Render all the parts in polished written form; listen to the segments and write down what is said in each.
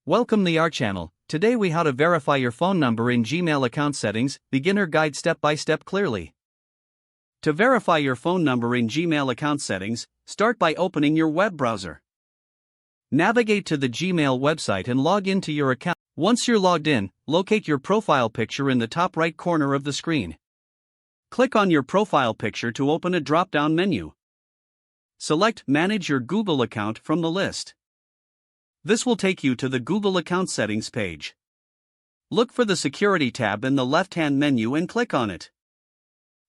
Welcome to our channel. Today we how to verify your phone number in Gmail account settings, beginner guide step by step clearly. To verify your phone number in Gmail account settings, start by opening your web browser. Navigate to the Gmail website and log into your account. Once you're logged in, locate your profile picture in the top right corner of the screen. Click on your profile picture to open a drop-down menu. Select Manage your Google account from the list. This will take you to the Google account settings page. Look for the Security tab in the left-hand menu and click on it.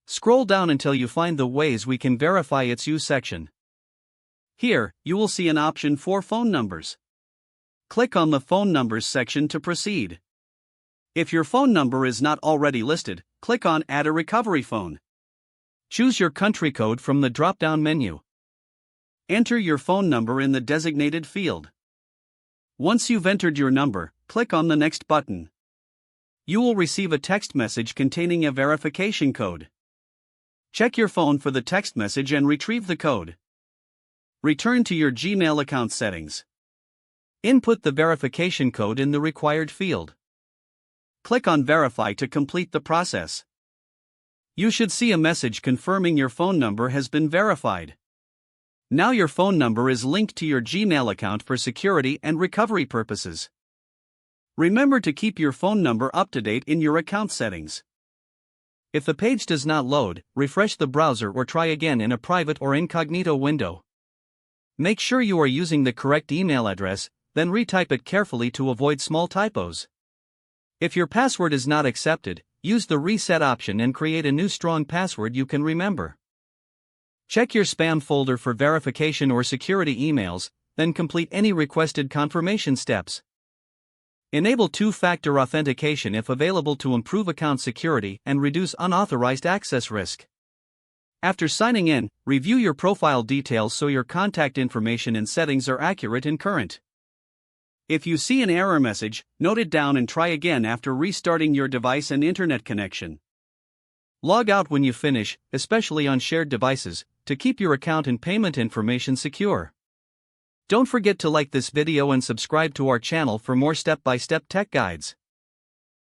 Scroll down until you find the Ways we can verify its use section. Here, you will see an option for phone numbers. Click on the Phone Numbers section to proceed. If your phone number is not already listed, click on Add a recovery phone. Choose your country code from the drop-down menu. Enter your phone number in the designated field. Once you've entered your number, click on the Next button. You will receive a text message containing a verification code. Check your phone for the text message and retrieve the code. Return to your Gmail account settings. Input the verification code in the required field. Click on Verify to complete the process. You should see a message confirming your phone number has been verified. Now your phone number is linked to your Gmail account for security and recovery purposes. Remember to keep your phone number up to date in your account settings. If the page does not load, refresh the browser or try again in a private or incognito window. Make sure you are using the correct email address, then retype it carefully to avoid small typos. If your password is not accepted, use the reset option and create a new strong password you can remember. Check your spam folder for verification or security emails, then complete any requested confirmation steps. Enable two-factor authentication if available to improve account security and reduce unauthorized access risk. After signing in, review your profile details so your contact information and settings are accurate and current. If you see an error message, note it down and try again after restarting your device and internet connection. Log out when you finish, especially on shared devices, to keep your account and payment information secure. Don't forget to like this video and subscribe to our channel for more step-by-step tech guides.